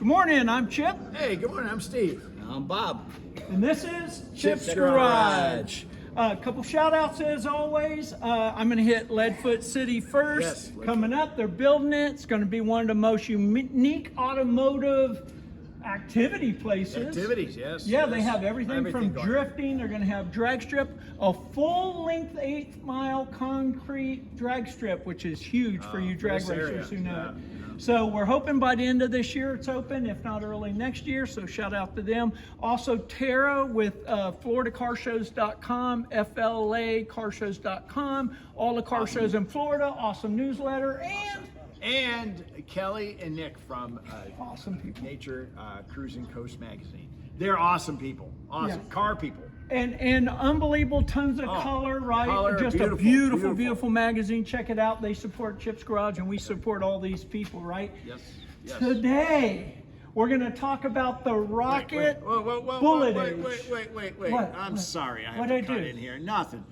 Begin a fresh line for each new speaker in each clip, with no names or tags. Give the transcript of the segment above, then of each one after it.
Good morning, I'm Chip.
Hey, good morning, I'm Steve.
I'm Bob.
And this is Chip's Garage. A couple shout outs as always. I'm going to hit Leadfoot City first.
Yes,
Coming up, they're building it. It's going to be one of the most unique automotive activity places.
Activities, yes.
Yeah,
yes.
they have everything from
going.
drifting. They're going to have drag strip, a full length 8-mile concrete drag strip, which is huge for you drag
this area,
racers who know
yeah,
it.
yeah.
So we're hoping by the end of this year it's open, if not early next year. So shout out to them. Also Tara with FloridaCarShows.com, FLACarshows.com, all the car shows in Florida. Awesome newsletter
And Kelly and Nick from
awesome people.
Nature Cruising Coast Magazine. They're awesome people. Awesome
Yeah.
car people.
And unbelievable tons of color, right?
color,
Just
beautiful,
a beautiful,
beautiful.
beautiful magazine. Check it out. They support Chip's Garage and we support all these people, right?
Yes. Yes.
Today, we're going to talk about the Rocket Bullet Age.
Wait.
What?
I'm
What?
sorry, I have
What'd
to
I
cut
do?
in here. Nothing.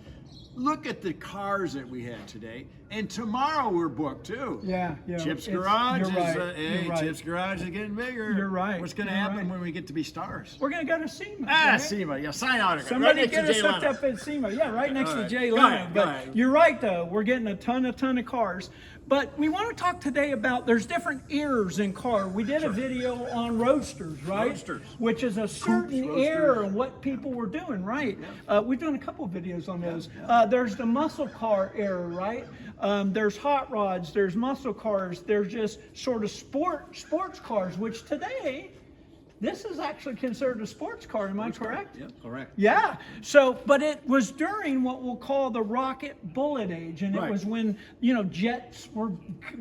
Look at the cars that we had today, and tomorrow we're booked too.
Yeah.
Chip's
It's-
Garage
you're
is
right,
hey,
you're right.
Chip's Garage is getting bigger.
You're right,
What's going to
you're
happen
right.
when we get to be stars?
We're going to go to SEMA. right?
SEMA, yeah, sign autograph.
Somebody
right
get
next
us
to Jay
hooked
Leno.
up at SEMA. Yeah, right next
All
to
right.
Jay
Go
Leno.
ahead,
But
go ahead.
you're right, though. We're getting a ton of cars. But we want to talk today about there's different eras in car. We did a video on roadsters, right?
Roadsters.
Which is a certain
roadsters.
era and what people were doing, right? We've done a couple videos on those. There's the muscle car era, right? There's hot rods, there's muscle cars, there's just sort of sports cars, which today, this is actually considered a sports car, am I correct?
Yeah,
Correct.
Yeah. So, but it was during what we'll call the Rocket Bullet Age, and it
Right.
was when jets were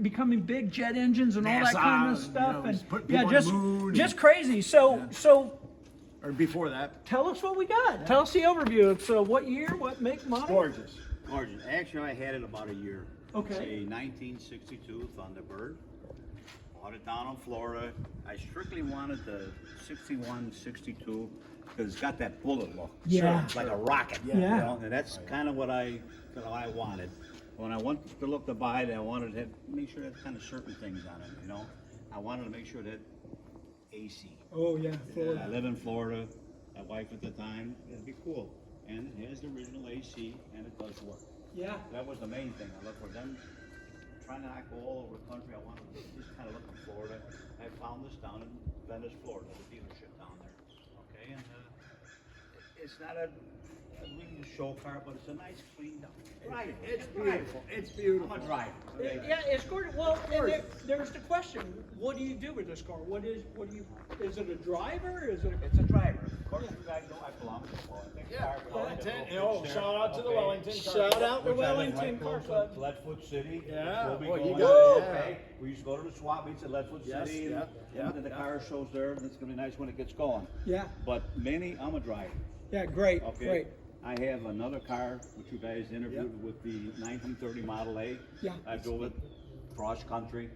becoming big, jet engines and all that
NASA,
kind of
you
stuff,
know,
and
put people on the moon
just crazy. So
or before that.
tell us what we got. Tell us the overview. So, what year, what make, model?
Gorgeous.
Gorgeous. Actually, I had it about a year.
Okay.
A 1962 Thunderbird. Bought it down in Florida. I strictly wanted the 61, 62 because it's got that bullet look.
Yeah.
Like a rocket.
Yeah.
You know, and that's kind of what I wanted. When I went to look to buy it, I wanted to make sure it had kind of certain things on it. You know, I wanted to make sure that AC.
Oh yeah,
I live in Florida. My wife at the time. It'd be cool. And it has the original AC, and it does work.
Yeah.
That was the main thing. I looked for them trying to not go all over the country. I wanted to just kind of look in Florida. I found this down in Venice, Florida, the dealership down there. Okay, and it's not a really show car, but it's a nice, clean drive.
It's beautiful. It's beautiful.
I'm a driver. Okay?
Yeah, it's gorgeous. Well, and there's the question: what do you do with this car? Is it a driver? Is it?
It's a driver. Of course, you guys know I belong to the Wellington Car Club.
Wellington.
It's
Oh,
there.
shout out to the
Okay.
Wellington Car
Shout
Club.
out to
Which I live
Wellington
right
Car
close
Club.
to Leadfoot City.
Yeah,
We'll be
well, you
going
got
there,
it, yeah.
okay? We used to go to the swap meets at Leadfoot
Yes,
City.
yeah, yeah,
And the
yeah.
car shows there, and it's gonna be nice when it gets going.
Yeah.
But mainly, I'm a driver.
Yeah, great,
Okay.
great.
I have another car which you guys interviewed with the 1930 Model A.
Yeah.
I drove it cross country.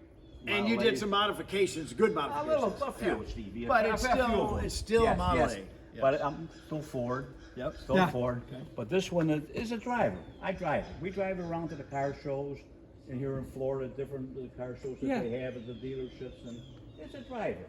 And you
Model
did
A.
some modifications, good
a
modifications.
few, Stevie.
But
A
it's
few of
still
them.
it's still a Model A.
Yes. But I'm still Ford.
Yep.
Still
Yeah.
Ford. But this one is a driver. I drive it. We drive around to the car shows and here in Florida, different car shows that
Yeah.
they have at the dealerships, and it's a driver.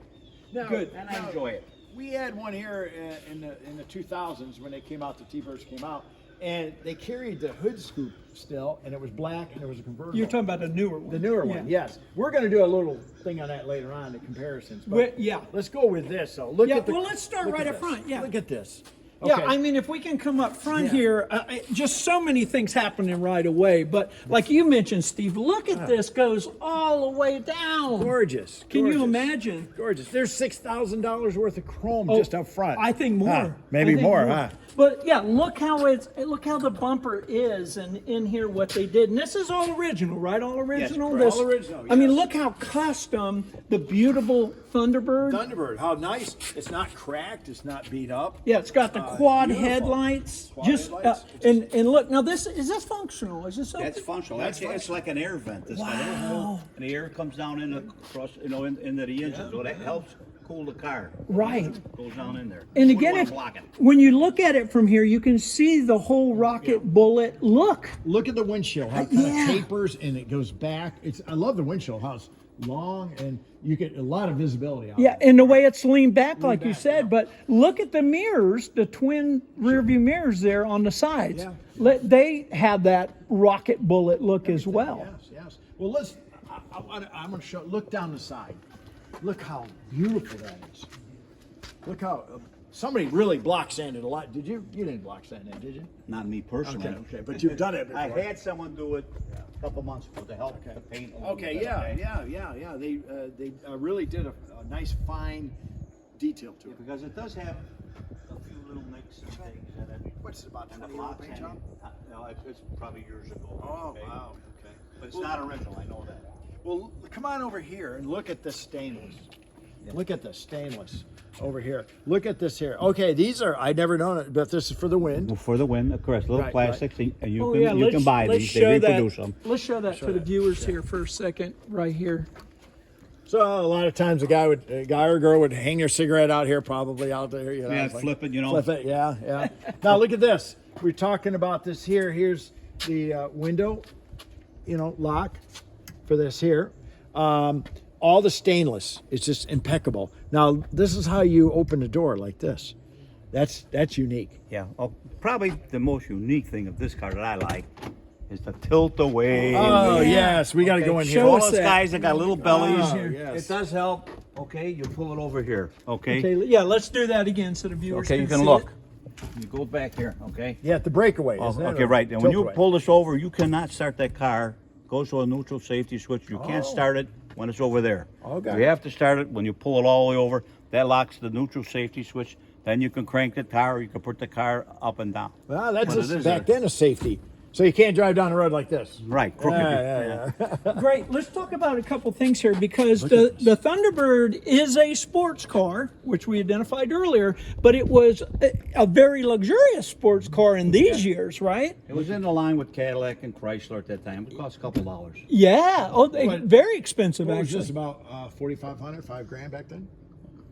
Now,
Good.
And I enjoy it.
We had one here in the 2000s when they came out. The T-Birds came out, and they carried the hood scoop still, and it was black, and it was a convertible.
You're talking about the newer one.
the newer one, yes. We're going to do a little thing on that later on, the comparisons. But
Yeah.
let's go with this. So look
Yeah,
at the.
well, let's start
look
right
at
up
this.
front, yeah.
Look at this.
Yeah,
Okay.
I mean, if we can come up front
Yeah.
here, just so many things happening right away. But like you mentioned, Steve, look at this, goes all the way down.
Gorgeous.
Can you
gorgeous.
imagine?
Gorgeous. There's $6,000 worth of chrome
Oh,
just up front.
I think more.
Huh, maybe
I think
more, huh?
But yeah, look how the bumper is, and in here what they did. And this is all original, right? All original.
correct.
This,
All original,
I mean,
yes.
look how custom the beautiful Thunderbird.
Thunderbird, how nice. It's not cracked. It's not beat up.
Yeah, it's got the quad
beautiful.
headlights.
Quad
Just
headlights.
and look now. This is this functional? Is this open?
That's functional.
That's
It's like an air vent. This
Wow.
got a little hole, and the air comes down in across, into the engine. So that helps cool the car.
Right.
Goes down in there.
And
Wouldn't
again,
wanna
if,
block it.
when you look at it from here, you can see the whole rocket bullet look.
Look at the windshield, how it kind of tapers and it goes back. I love the windshield, how it's long and you get a lot of visibility out.
Yeah, and the way it's leaned back, like you
back,
said.
yeah.
But look at the mirrors, the twin rear view mirrors there on the sides.
Yeah.
They have that rocket bullet look as well.
Yes, yes. Well, I'm going to show. Look down the side. Look how beautiful that is. Look how somebody really block sanded a lot. Did you? You didn't block sand that, did you?
Not me personally.
Okay. But you've done it before.
I had someone do it a couple months ago to help to paint. A little
Okay,
bit,
yeah. They really did a nice fine detail to it.
Because it does have a few little nicks and things in it.
What's it, about
And the
20 year
block
paint
sanding,
job?
no, it's probably years ago.
Oh,
okay?
wow. Okay.
But it's not original, I know that.
Well, come on over here and look at this stainless. Look at the stainless over here. Look at this here. Okay, these are, I never known it, but this is for the wind.
For the wind, of course, little
Right,
plastics, and you
Oh,
can
yeah,
you can buy
let's
these.
show
They reproduce them.
Let's show that to the viewers here for a second, right here.
So a lot of times a guy or girl would hang their cigarette out here, probably out there. You know,
Yeah,
it's like-
flip it, you know.
Flip it, yeah. Now look at this. We're talking about this here. Here's the window, lock for this here. All the stainless, it's just impeccable. Now this is how you open the door like this. That's unique.
Yeah. Oh, probably the most unique thing of this car that I like is the tilt away.
Oh yes, we got to go in here.
Show
All
us
those
that.
guys that got little bellies.
Oh, yes.
It does help. Okay, you pull it over here. Okay.
Okay, yeah, let's do that again so the viewers
Okay, you
can
can
see
look.
it.
You go back here. Okay.
Yeah, the breakaway.
Oh,
Isn't it?
okay,
Or
right. And when you
tilt away?
pull this over, you cannot start that car. Goes to a neutral safety switch. You can't start it when it's over there.
Okay.
You have to start it when you pull it all the way over. That locks the neutral safety switch. Then you can crank the car. You can put the car up and down.
Well, that's
But it
just
is
back
a-
then a safety. So you can't drive down the road like this.
Right. Crooked.
Yeah.
Great. Let's talk about a couple things here because the Thunderbird is a sports car, which we identified earlier, but it was a very luxurious sports car in these years, right?
It was in the line with Cadillac and Chrysler at that time. It cost a couple dollars.
Yeah. Oh, very expensive
What was
actually.
this, about $4,500, $5,000 back then?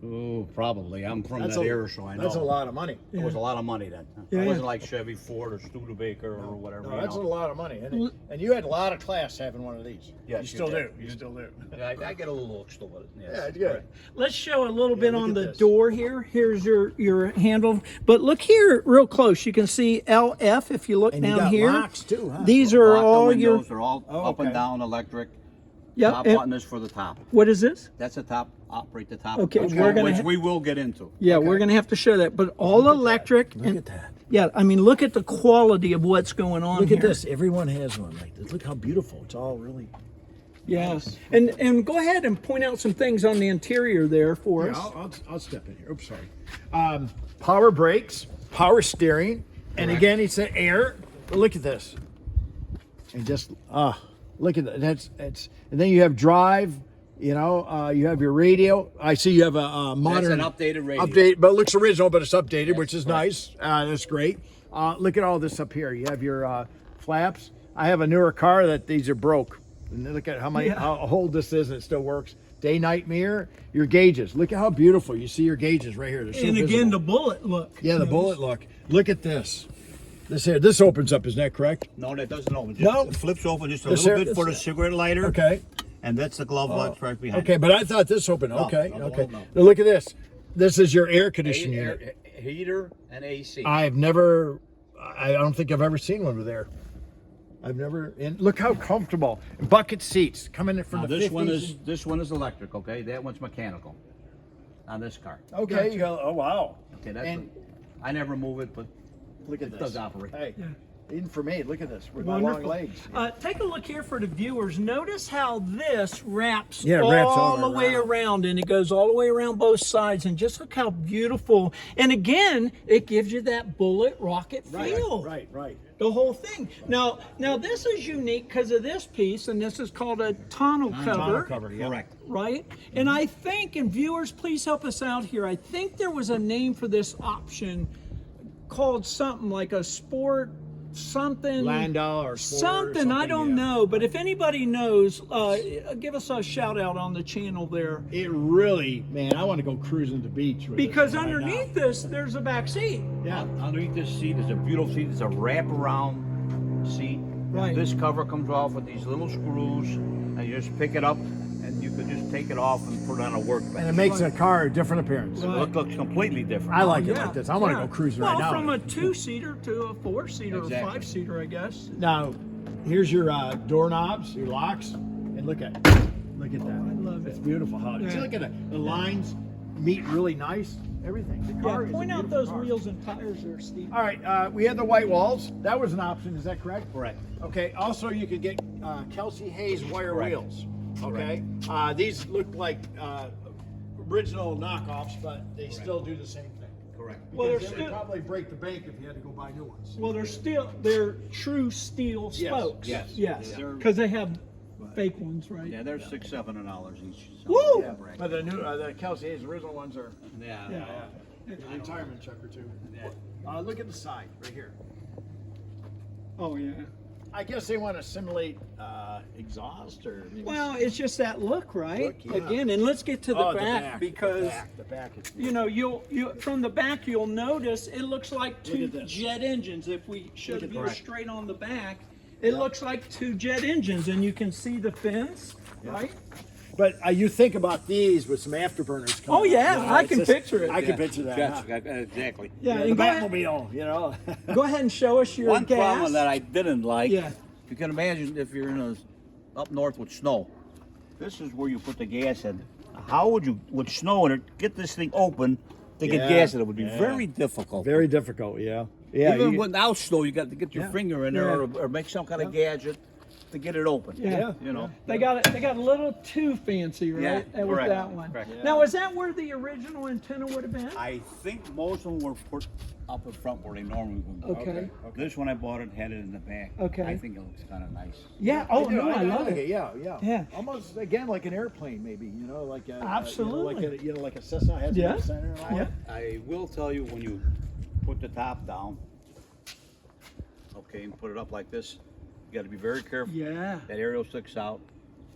Oh, probably. I'm from
That's
that
a-
era, so I know.
That's a lot of money.
It was a lot of money then.
Yeah,
It
yeah.
wasn't like Chevy, Ford, or Studebaker or whatever.
No,
you
that's a
know.
lot of money. And you had a lot of class having one of these.
Yes,
you still
you
do.
did.
You still do.
Yeah, I get a little look still with it. Yes.
Yeah, it's good.
Let's show a little bit
look
on
at
the
this.
door here. Here's your handle. But look here real close. You can see LF if you look
And you
down
got
here.
locks too, huh?
These are
Lock the
all
windows,
your.
They're all
Oh,
up and
okay.
down electric.
Yeah.
Top
and-
button is for the top.
What is this?
That's the top. Operate the top.
Okay,
which,
we're gonna
which
ha-
we will get into.
Yeah, we're going to have to show that. But all electric.
Look
and,
at that.
Yeah, I mean, look at the quality of what's going on
Look
here.
at this. Everyone has one like this. Look how beautiful. It's all really.
Yes. And go ahead and point out some things on the interior there for
Yeah,
us.
I'll step in here. Oops, sorry. Power brakes, power steering, and again, it's an air. But look at this. And just look at that. That's and then you have drive. You have your radio. I see you have a modern
updated radio.
Update, but it looks original, but it's updated, which is nice. That's great. Look at all this up here. You have your flaps. I have a newer car that these are broke. And look at how old this is, and it still works. Day-night mirror. Your gauges. Look at how beautiful. You see your gauges right here. They're so
And again,
visible.
the bullet look.
Yeah, the bullet look. Look at this. This here. This opens up. Isn't that correct?
No, that doesn't open.
No?
It flips open just a
This
little
here-
bit for the cigarette lighter.
Okay.
And that's the glove box right behind.
Okay, but I thought this opened. Okay.
no,
Okay.
no.
Now look at this. This is your air conditioning unit.
Heater and AC.
I don't think I've ever seen one with air. I've never. And look how comfortable. Bucket seats coming in from
Now,
the
this
50s.
this one is electric. Okay, that one's mechanical. On this car.
Okay, you go. Oh wow.
Okay, that's.
And
I never move it, but
look at
it
this.
does operate.
Hey, even for me, look at this with my long
Wonderful.
legs.
Take a look here for the viewers. Notice how this wraps,
Yeah, it wraps
all
all
the way
around.
around, and it goes all the way around both sides. And just look how beautiful. And again, it gives you that bullet rocket feel.
Right.
The whole thing. Now this is unique because of this piece, and this is called a tonneau cover.
Correct.
Right? And I think, and viewers, please help us out here. I think there was a name for this option called something like a sport something.
Landau or Sport or
something, I don't
yeah.
know. But if anybody knows, give us a shout out on the channel there.
It really, man, I want to go cruising the beach with
Because
this right
underneath
now.
this, there's a back seat.
Yeah.
Underneath this seat is a beautiful seat. It's a wraparound seat.
Right.
This cover comes off with these little screws, and you just pick it up, and you can just take it off and put it on a workbench.
And it makes the car a different appearance.
Right.
It looks completely different.
I like it
Yeah,
like this. I want to
yeah.
go cruising
well,
right now.
from a 2-seater to a 4-seater or
Exactly.
5-seater, I guess.
Now, here's your doorknobs, your locks, and look at that.
I love
It's
it.
beautiful. How
Yeah.
see, look at the lines meet really nice. Everything. The car
Yeah,
is
point
a
out
beautiful
those
car.
wheels and tires there, Steve.
All right, we had the white walls. That was an option. Is that correct?
Correct.
Okay. Also, you could get Kelsey-Hayes wire
Correct.
wheels. Okay. These look like original knockoffs, but they still do the same thing.
Correct.
Well,
Because
they're
they would
still-
probably break the bank if you had to go buy new ones.
Well, they're true steel
Yes,
spokes.
yes.
Yes.
They're-
Because they have fake ones, right?
Yeah, they're $600-700 each. So,
Woo!
yeah,
But the new, the Kelsey-Hayes original ones are
Yeah.
Yeah.
a retirement check or two.
Yeah.
Look at the side right here.
Oh yeah.
I guess they want to simulate exhaust or maybe
Well, it's just that look, right?
Look, yeah.
Again, and let's get to the back because
the back is
you know you from the back you'll notice it looks like two
at this.
jet engines. If we show the
at
viewer
that.
straight on the back, it looks like two jet engines, and you can see the fins, right?
But you think about these with some afterburners. Coming
Oh, yeah,
out, you know,
I
it's
can
just-
picture it.
I can picture that.
Yes,
huh?
exactly.
Yeah,
The
and go ahead,
Batmobile, you know.
go ahead and show us your
One
gas.
problem that I didn't like,
Yeah.
you can imagine if you're up north with snow. This is where you put the gas in. How would you, with snow in it, get this thing open to get
Yeah,
gas in it? It would be
yeah.
very difficult.
Very difficult, yeah. Yeah.
Even
you-
without snow, you got to get your
Yeah.
finger in there
Yeah.
or make some kind of gadget to get it open.
Yeah.
You know.
They got a little too fancy, right?
Yeah,
with
correct,
that one.
correct.
Now, is that where the original antenna would have been?
I think most of them were put up in front where they normally would be.
Okay.
This one I bought it, had it in the back.
Okay.
I think it looks kind of nice.
Yeah. Oh
do,
no, I love
like
it.
Yeah, yeah.
Yeah.
Almost again like an airplane, maybe. You know, like a
Absolutely.
like a Cessna has
Yeah.
a center and all
Yeah.
that.
I will tell you when you put the top down, okay, and put it up like this, you got to be very careful.
Yeah.
That aerial sticks out.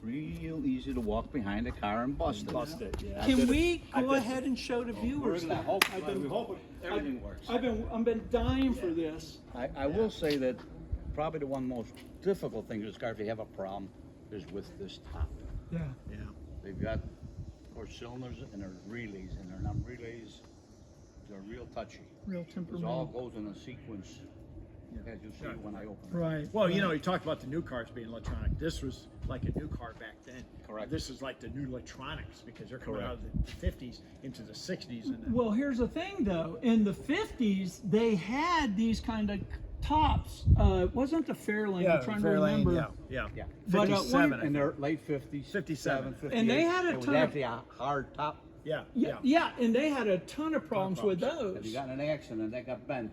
Real easy to walk behind the car and bust it.
Bust it. Yeah.
Can we go ahead and show the
We're
viewers
gonna
that?
hope,
I've
we're
been,
hoping everything works.
I've been dying for this.
I will say that probably the one most difficult thing to this car, if you have a problem, is with this top.
Yeah.
Yeah.
They've got, of course, cylinders and there's relays, and they're not relays. They're real touchy.
Real
It all
temperamental.
goes in a sequence, as you see when I open it.
Right.
Well, you know, you talked about the new cars being electronic. This was like a new car back then.
Correct.
This is like the new electronics because they're coming
Correct.
out of the 50s into the 60s. And
Well, here's the thing, though. In the 50s, they had these kind of tops. Wasn't the Fairlane? I'm trying to remember.
yeah.
Yeah.
But,
57, I
In their late 50s,
57.
58.
And they had a
It was
ton of-
actually a hard top.
Yeah,
Yeah, and they had a ton of problems with
If
those.
you got in an accident, that got bent,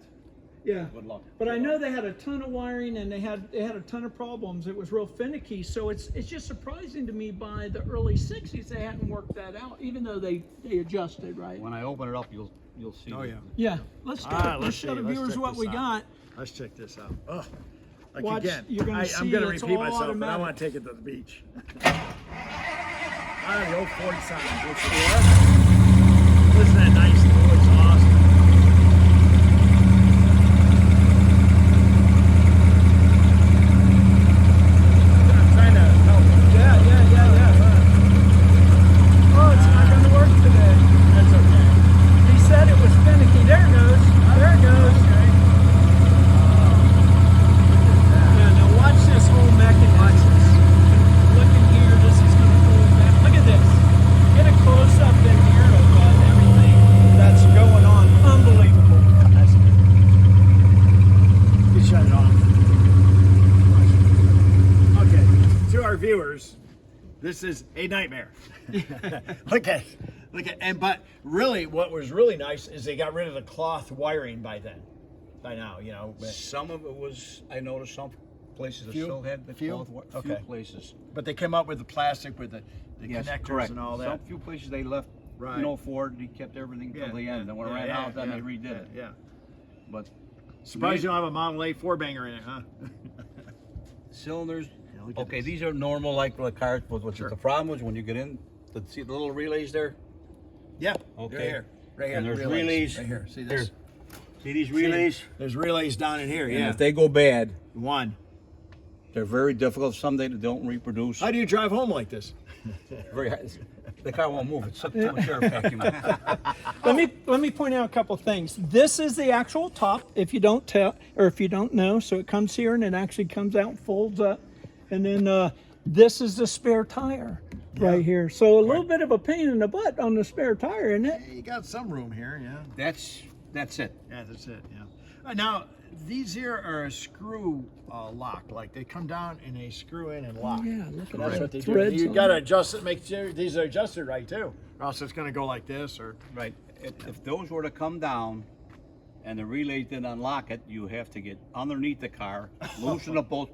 Yeah.
good luck.
But I know they had a ton of wiring and they had a ton of problems. It was real finicky. So it's just surprising to me by the early 60s they hadn't worked that out, even though they adjusted, right?
When I open it up, you'll see.
Oh, yeah.
Yeah. Let's go.
All right,
let's
let's
show
see.
the
Let's
viewers
check
what
this
we
out.
got.
Let's check this out. Oh, like
Watch,
again,
you're gonna
I'm
see
going to
it's
repeat
all
myself, but I
automatic.
want to take it to the beach. The old 40 sound. Listen to that nice little exhaust. I'm trying to help.
Yeah. Oh, it's not going to work today.
That's okay.
He said it was finicky. There it goes. There it goes. Yeah, now watch this whole mechanism. Look in here. This is going to pull back. Look at this. Get a close up in here of everything that's going on. Unbelievable.
That's good. You shut it off. Okay, to our viewers, this is a nightmare. look at, but really, what was really nice is they got rid of the cloth wiring by now, you know.
Some of it was, I noticed some places that
Few?
still had the
Few?
cloth.
Okay.
Few places.
But they came up with the plastic with the
Yes,
connectors
correct.
and all that.
Some few places they left,
Right.
you know, Ford, they kept everything till the end. And when it ran out, then they redid it.
Yeah.
But
Surprised you don't have a Model A 4-banger in it, huh?
Cylinders.
look at
Okay,
this.
these are normal like cars, but what's the problem is when you get in, see the little relays there?
Yeah.
Okay.
Right here. Right here.
And
the
there's relays.
Right here. See this?
See these relays?
There's relays down in here.
And
Yeah.
if they go bad,
One.
they're very difficult. Some they don't reproduce.
How do you drive home like this?
Very hard. The car won't move. It's too much air vacuum.
Let me point out a couple things. This is the actual top, if you don't tell or if you don't know. So it comes here and it actually comes out and folds up. And then this is the spare tire right here. So a little bit of a pain in the butt on the spare tire, isn't it?
You got some room here, yeah.
That's it.
Yeah, that's it, yeah. Now, these here are a screw lock. Like they come down and they screw in and lock.
Yeah, look at
That's
that.
what they do.
Threads
You
on
got to
it.
adjust it, make sure these are adjusted right too. Or else it's going to go like this or.
Right. If those were to come down and the relays didn't unlock it, you have to get underneath the car, loosen the bolt,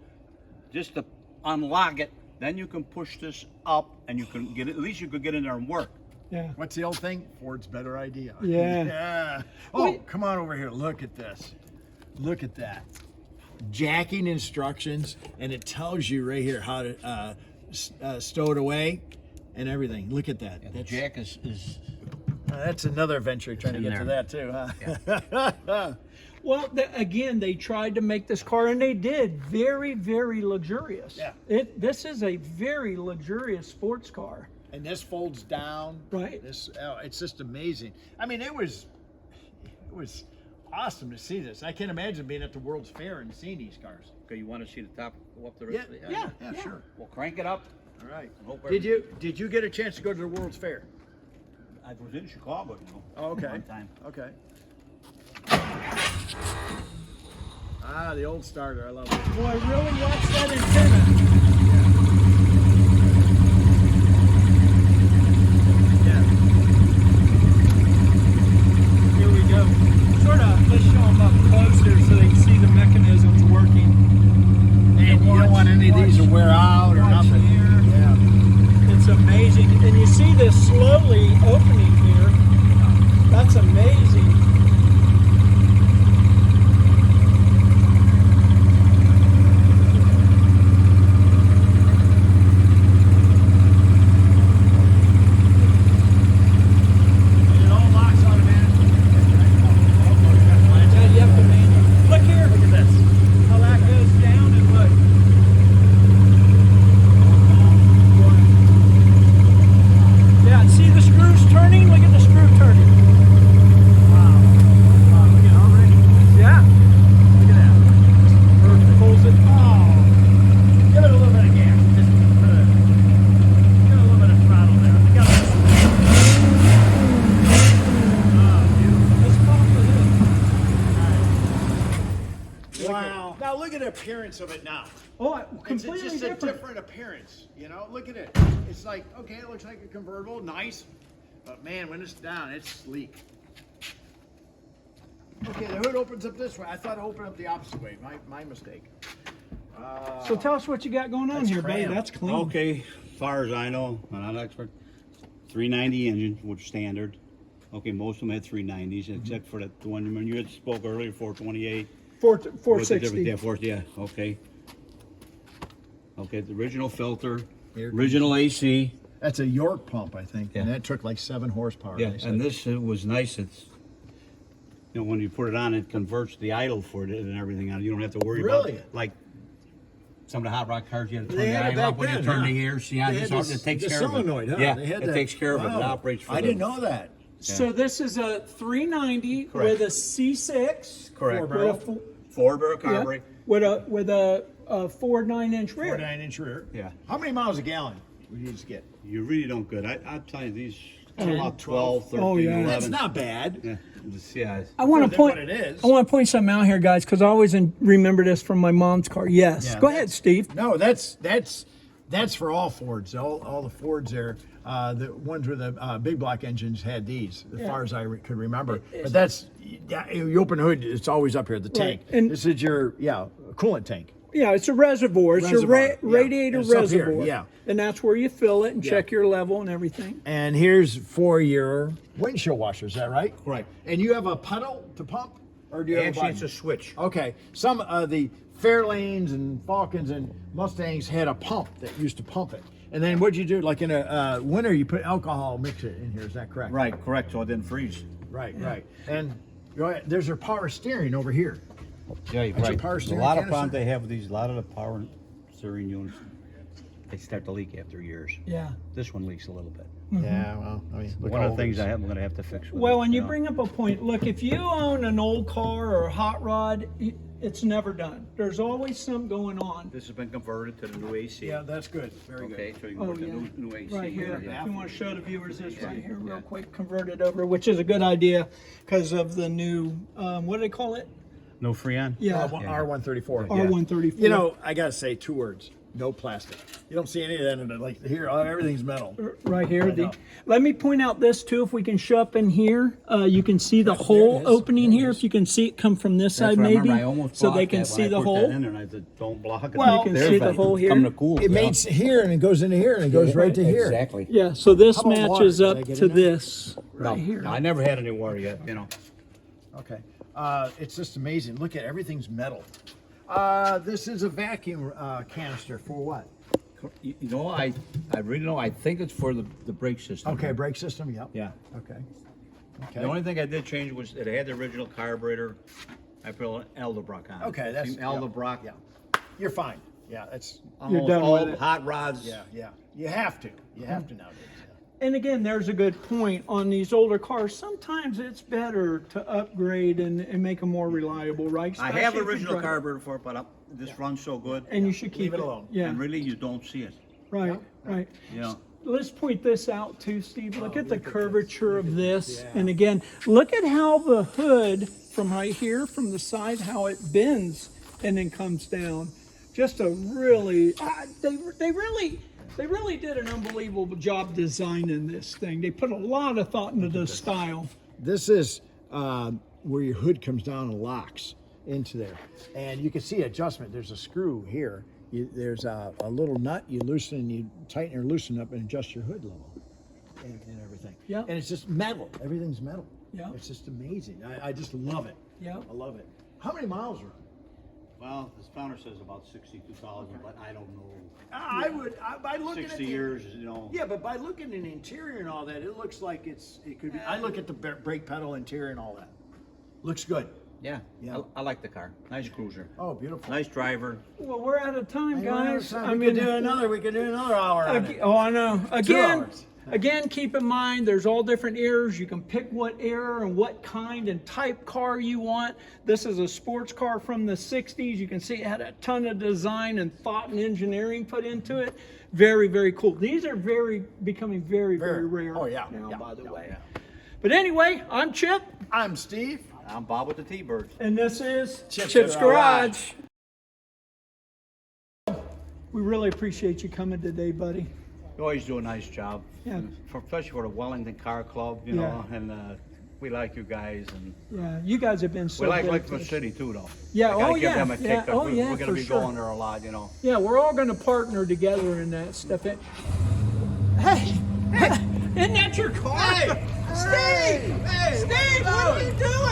just to unlock it. Then you can push this up and you can get it. At least you could get in there and work.
Yeah.
What's the old thing? Ford's better idea.
Yeah.
Yeah. Oh,
Wait.
come on over here. Look at this. Look at that. Jacking instructions, and it tells you right here how to stow it away and everything. Look at that.
And the jack is
That's another adventure trying to
in
get to
there.
that too, huh?
Well, again, they tried to make this car, and they did, very, very luxurious.
Yeah.
This is a very luxurious sports car.
And this folds down.
Right.
This, it's just amazing. I mean, it was awesome to see this. I can't imagine being at the World's Fair and seeing these cars.
Okay, you want to see the top go up the
Yeah,
rest of the
Yeah.
sure.
We'll crank it up.
All right.
Hope
Did you get a chance to go to the World's Fair?
I was in Chicago, you know.
Oh, okay.
One time.
Okay. Ah, the old starter. I love it.
Boy, really watch that antenna.
Yeah.
Here we go. Let's show them up close here so they can see the mechanisms working.
And you don't want any of these to wear out or
watch
nothing.
here.
Yeah.
It's amazing. And you see this slowly opening here. That's amazing.
And it all locks automatically.
Yeah, you have to manually. Look here.
Look at this.
How that goes down and look. Yeah, see the screws turning? Look at the screw turning.
Wow. Wow, look at it already.
Yeah.
Look at that.
Perfect. Pulls it.
Oh. Give it a little bit of gas. Just give it a little bit of throttle there. Look at this. Oh, beautiful.
Let's pop the hood.
Wow. Now look at the appearance of it now.
Oh,
It's
completely
just a
different.
different appearance, you know? Look at it. It's like, okay, it looks like a convertible, nice. But man, when it's down, it's sleek. Okay, the hood opens up this way. I thought it opened up the opposite way. My mistake.
So tell us what you got going on
That's
here, buddy.
cramped.
That's clean.
Okay, as far as I know, I'm not an expert. 390 engine, which is standard. Okay, most of them had 390s, except for the one when you had spoke earlier, 428.
460.
Yeah, yeah, okay. Okay, the original filter,
Air
original AC.
That's a York pump, I think. And
Yeah.
that took like 7 horsepower.
Yeah,
they said.
and this was nice. It's, you know, when you put it on, it converts the idle for it and everything on. You don't have to worry
Really?
about like some of the hot rod cars. You have to turn
They
the
had it
idle up
back
when you
then,
turn
huh?
the gear. See, on
They
this,
had
it takes
the
care
solenoid,
of it.
huh?
Yeah,
They had
it
that.
takes care of it. It
Wow.
operates for
I didn't know that.
So this is a 390
Correct.
with a C6.
Correct.
With a, fo-
4-barrel
yeah,
carburetor.
with a 4 9-inch rear.
9-inch rear.
Yeah.
How many miles a gallon would you just get?
You really don't good. I'll tell you, these about 12, 13,
Oh, yeah.
11.
That's not bad.
Yeah, yeah.
I want
Better
to
than
point.
what it is.
I want to point something out here, guys, because I always remember this from my mom's car. Yes.
Yeah,
Go ahead, Steve.
No, that's for all Fords. All the Fords there, the ones with the big block engines had these, as far as I could remember. But that's, you open the hood, it's always up here, the tank.
And-
This is your, coolant tank.
Yeah, it's a reservoir. It's
Reservoir,
a
yeah.
radiator
It's up here,
reservoir.
yeah.
And that's where you fill it and check your level and everything.
And here's for your windshield washer, is that right?
Correct.
And you have a puddle to pump? Or do you have a
Actually,
button?
it's a switch.
Okay. Some of the Fairlanes and Falcons and Mustangs had a pump that used to pump it. And then what'd you do? Like in a winter, you put alcohol, mix it in here. Is that correct?
Right, correct. So it didn't freeze.
Right, right. And there's your power steering over here.
Yeah,
That's your power
A
steering
lot of
canister?
problems they have with these. A lot of the power steering units, they start to leak after years.
Yeah.
This one leaks a little bit.
Yeah, well, I mean, look
One
how
of the things
old it
I'm going to have to fix. With
Well,
it,
and you
know.
bring up a point. Look, if you own an old car or a hot rod, it's never done. There's always something going on.
This has been converted to the new AC.
is. Yeah, that's good. Very
Okay,
good.
so you can
Oh,
put the
yeah.
new AC
Right here.
Yeah.
If you want to show the viewers this right here real quick, convert it over, which is a good idea because of the new, what do they call it?
No Freon?
Yeah,
R134.
R134.
You know, I gotta say 2 words. No plastic. You don't see any of that in it. Like here, everything's metal.
Right here.
know.
Let me point out this too. If we can show up in here, you can see the
there
hole
it is.
opening
There it
here.
is.
If you can see it come from this
That's
side,
what I
maybe,
remember. I almost
so
blocked
they can
that
see
when I
the
put that
hole.
in there, and I said, don't block it.
Well, you can
There's
see the
that.
hole here.
Coming to cool.
It mates here and it goes into here and it goes right to here.
Exactly.
Yeah. So this
How about water?
matches
Did
up
I get
to
in there?
this right here.
No, I never had any water yet, you know.
Okay. It's just amazing. Look at everything's metal. This is a vacuum canister for what?
You know, I really know. I think it's for the brake system.
Okay, brake system. Yep.
Yeah.
Okay.
The only thing I did change was it had the original carburetor. I put an Eldebrock on it.
Okay, that's
Eldebrock.
Yeah. You're fine. Yeah, that's.
Almost
done
all
with it.
hot rods.
Yeah, yeah. You have to. You have to nowadays.
And again, there's a good point on these older cars. Sometimes it's better to upgrade and make them more reliable, right?
I have
Especially if you
original
drive-
carburetor for it, but this runs so good.
and you should keep
Leave it alone.
Yeah,
And really, you don't see it.
right, right.
You know.
Let's point this out too, Steve. Look at the curvature of this. And again, look at how the hood from right here, from the side, how it bends and then comes down. Just a really, they really did an unbelievable job designing this thing. They put a lot of thought into the style.
This is where your hood comes down and locks into there. And you can see adjustment. There's a screw here. There's a little nut. You loosen and you tighten or loosen up and adjust your hood level and everything.
Yeah.
And it's just metal. Everything's metal.
Yeah.
It's just amazing. I just love it.
Yeah.
I love it. How many miles are on?
Well, the spawner says about 62,000, but I don't know.
By looking
60 years, you know.
Yeah, but by looking at the interior and all that, it looks like it could be. I look at the brake pedal interior and all that. Looks good.
Yeah,
Yeah.
I like the car. Nice cruiser.
Oh, beautiful.
Nice driver.
Well, we're out of time,
Hey, we're out of
guys.
time. We could do another hour on it.
Oh, I know. Again,
hours.
again, keep in mind there's all different eras. You can pick what era and what kind and type car you want. This is a sports car from the 60s. You can see it had a ton of design and thought and engineering put into it. Very, very cool. These are becoming very rare
Oh, yeah.
now,
Yeah.
by the way.
Yeah.
But anyway, I'm Chip,
I'm Steve.
I'm Bob with the T-Birds.
and this is
Chip's Garage.
We really appreciate you coming today, buddy.
You always do a nice job.
Yeah.
Especially for the Wellington Car Club, you
Yeah.
know, and we like you guys. And
Yeah, you guys have been so
we like
good
Lakewood
to us.
City too, though.
Yeah,
I gotta
oh,
give
yeah,
them a kick,
yeah,
'cause
oh,
we're
yeah,
going to
for
be
sure.
going there a lot, you know.
Yeah, we're all going to partner together in that stuff. Hey, isn't that your car?
Hey!
Steve!
Hey!
Steve, what are you doing?